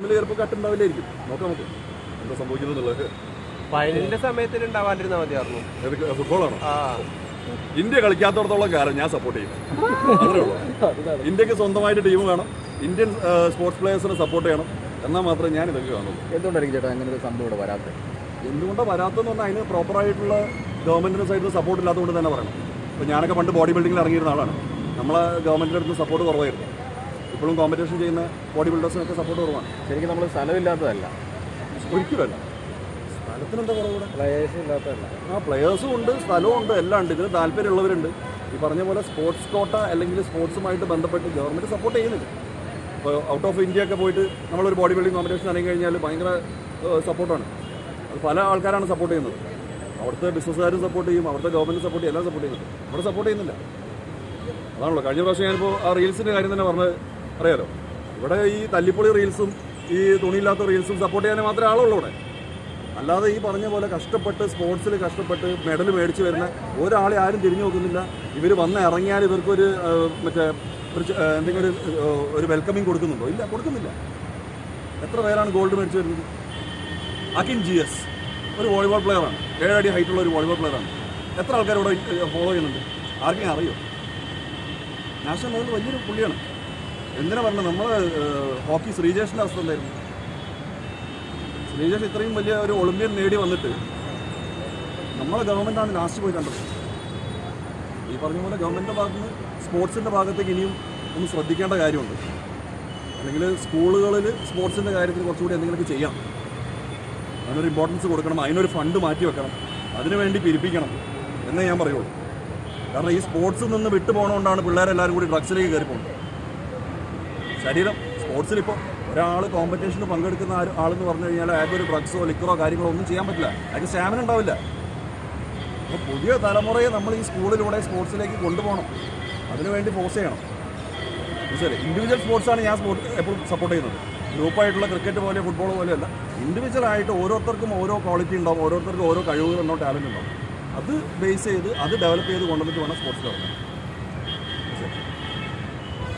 ചിലപ്പോൾ കട്ടുണ്ടാവില്ലായിരിക്കും. നോക്കാം നമുക്ക് എന്താ സംഭവിക്കുന്നത്. ഫൈനലിന്റെ സമയത്ത് ഉണ്ടാവാണ്ടിരുന്നാൽ മതിയായിരുന്നു. ഫുട്ബോളാണോ? ഇന്ത്യ കളിക്കാത്തടത്തോളം കാലം ഞാൻ സപ്പോർട്ട് ചെയ്യും. അത്രേ ഉള്ളൂ. ഇന്ത്യക്ക് സ്വന്തമായിട്ട് ടീം വേണം. ഇന്ത്യൻ സ്പോർട്സ് പ്ലേയേഴ്സിനെ സപ്പോർട്ട് ചെയ്യണം. എന്നാൽ മാത്രമേ ഞാൻ ഇതൊക്കെ കാണുള്ളൂ. എന്തുകൊണ്ടായിരിക്കും ചേട്ടാ അങ്ങനെ ഒരു സംഭവം ഇവിടെ വരാത്തത്? എന്തുകൊണ്ടാണ് വരാത്തതെന്ന് പറഞ്ഞാൽ അതിന് പ്രോപ്പറായിട്ടുള്ള ഗവൺമെൻറ്റിൻ്റെ സൈഡിൽ സപ്പോർട്ട് ഇല്ലാത്തതുകൊണ്ട് തന്നെ പറയണം. ഇപ്പോൾ ഞാനൊക്കെ പണ്ട് ബോഡി ബിൽഡിങ്ങിൽ ഇറങ്ങിയിരുന്ന ആളാണ്. നമ്മളെ ഗവൺമെൻറ്റിൻ്റെ അടുത്ത് സപ്പോർട്ട് കുറവായിരുന്നു. ഇപ്പോഴും കോമ്പറ്റീഷൻ ചെയ്യുന്ന ബോഡി ബിൽഡേഴ്സിനൊക്കെ സപ്പോർട്ട് കുറവാണ്. ശരിക്കും നമ്മൾ സ്ഥലമില്ലാത്തതല്ല, ഒരിക്കലല്ല. സ്ഥലത്തിനെന്താ കുറവുകൂടെ? പ്ലേയേഴ്സും ഇല്ലാത്തതല്ല. പ്ലെയേഴ്സും ഉണ്ട്, സ്ഥലവും ഉണ്ട്, എല്ലാം ഉണ്ട്. ഇതിന് താല്പര്യമുള്ളവരുണ്ട്. ഈ പറഞ്ഞ പോലെ സ്പോർട്സ് കോട്ട അല്ലെങ്കിൽ സ്പോർട്സുമായിട്ട് ബന്ധപ്പെട്ട് ഗവൺമെൻറ് സപ്പോർട്ട് ചെയ്യുന്നില്ല. ഇപ്പോൾ ഔട്ട് ഓഫ് ഇന്ത്യ ഒക്കെ പോയിട്ട് നമ്മളൊരു ബോഡി ബിൽഡിംഗ് കോമ്പറ്റീഷൻ ഇറങ്ങി കഴിഞ്ഞാൽ ഭയങ്കര സപ്പോർട്ടാണ്. അത് പല ആൾക്കാരാണ് സപ്പോർട്ട് ചെയ്യുന്നത്. അവിടുത്തെ ബിസിനസ്സുകാരും സപ്പോർട്ട് ചെയ്യും, അവിടുത്തെ ഗവൺമെൻറ് സപ്പോർട്ട് ചെയ്യും, എല്ലാം സപ്പോർട്ട് ചെയ്യുന്നുണ്ട്. ഇവിടെ സപ്പോർട്ട് ചെയ്യുന്നില്ല. അതാണല്ലോ കഴിഞ്ഞ പ്രാവശ്യം ഞാനിപ്പോൾ ആ റീൽസിൻ്റെ കാര്യം തന്നെ പറഞ്ഞത് അറിയാലോ. ഇവിടെ ഈ തല്ലിപ്പൊളി റീൽസും ഈ തുണിയില്ലാത്ത റീൽസും സപ്പോർട്ട് ചെയ്യാൻ മാത്രമേ ആളുള്ളൂ ഇവിടെ. അല്ലാതെ ഈ പറഞ്ഞ പോലെ കഷ്ടപ്പെട്ട് സ്പോർട്സിൽ കഷ്ടപ്പെട്ട് മെഡൽ മേടിച്ച് വരുന്ന ഒരാളെ ആരും തിരിഞ്ഞു നോക്കുന്നില്ല. ഇവർ വന്ന് ഇറങ്ങിയാൽ ഇവർക്കൊരു മറ്റേ എന്തെങ്കിലും ഒരു വെൽക്കമിങ് കൊടുക്കുന്നുണ്ടോ? ഇല്ല, കൊടുക്കുന്നില്ല. എത്ര പേരാണ് ഗോൾഡ് മേടിച്ച് വരുന്നത്? അകിൻ GS ഒരു വോളിബോൾ പ്ലെയറാണ്. 7 അടി ഹൈറ്റുള്ള ഒരു വോളിബോൾ പ്ലെയറാണ്. എത്ര ആൾക്കാർ ഇവിടെ ഫോളോ ചെയ്യുന്നുണ്ട്? ആർക്കെങ്കിലും അറിയോ? നാഷണൽ ലെവലിൽ വലിയൊരു പുള്ളിയാണ്. എന്തിനാ പറഞ്ഞത്? നമ്മൾ ഹോക്കി ശ്രീജേഷിൻ്റെ അവസ്ഥ എന്തായിരുന്നു? ശ്രീജേഷ് ഇത്രയും വലിയ ഒരു ഒളിമ്പ്യൻ നേടി വന്നിട്ട് നമ്മളെ ഗവൺമെൻറ്റാണ് ലാസ്റ്റ് പോയി കണ്ടത്. ഈ പറഞ്ഞ പോലെ ഗവൺമെൻറ്റിൻ്റെ ഭാഗത്ത് നിന്ന് സ്പോർട്സിൻ്റെ ഭാഗത്തേക്ക് ഇനിയും ഒന്ന് ശ്രദ്ധിക്കേണ്ട കാര്യമുണ്ട്. അല്ലെങ്കിൽ സ്കൂളുകളിൽ സ്പോർട്സിൻ്റെ കാര്യത്തിൽ കുറച്ചുകൂടി എന്തെങ്കിലുമൊക്കെ ചെയ്യണം. അതിനൊരു ഇമ്പോർട്ടൻസ് കൊടുക്കണം. അതിനൊരു ഫണ്ട് മാറ്റി വെക്കണം. അതിനുവേണ്ടി പിരിപ്പിക്കണം എന്നേ ഞാൻ പറയുള്ളൂ. കാരണം ഈ സ്പോർട്സിൽ നിന്ന് വിട്ടു പോകണതുകൊണ്ടാണ് പിള്ളേരെല്ലാവരും കൂടി ഡ്രഗ്സിലേക്ക് കയറി പോകുന്നത്. ശരീരം സ്പോർട്സിലിപ്പോൾ ഒരാൾ കോമ്പറ്റീഷന് പങ്കെടുക്കുന്ന ആളെന്ന് പറഞ്ഞു കഴിഞ്ഞാൽ അയാൾക്ക് ഒരു ഡ്രഗ്സോ ലിക്കറോ കാര്യങ്ങളോ ഒന്നും ചെയ്യാൻ പറ്റില്ല. അയാൾക്ക് സ്റ്റാമിന ഉണ്ടാവില്ല. അപ്പോൾ പുതിയ തലമുറയെ നമ്മൾ ഈ സ്കൂളിലൂടെ സ്പോർട്സിലേക്ക് കൊണ്ടുപോകണം. അതിനുവേണ്ടി ഫോഴ്സ് ചെയ്യണം. മനസ്സിലായി? ഇൻഡിവിജ്വൽ സ്പോർട്സാണ് ഞാൻ എപ്പോഴും സപ്പോർട്ട് ചെയ്യുന്നത്. ഗ്രൂപ്പായിട്ടുള്ള ക്രിക്കറ്റ് പോലെ ഫുട്ബോൾ പോലെയല്ല. ഇൻഡിവിജ്വലായിട്ട് ഓരോരുത്തർക്കും ഓരോ ക്വാളിറ്റി ഉണ്ടാവും, ഓരോരുത്തർക്കും ഓരോ കഴിവുകളുണ്ടാവും, ടാലൻറ്റ് ഉണ്ടാവും. അത് ബേസ് ചെയ്ത് അത് ഡെവലപ്പ് ചെയ്ത് കൊണ്ടുവന്നിട്ട് വേണം സ്പോർട്സിൽ ഇറങ്ങാൻ.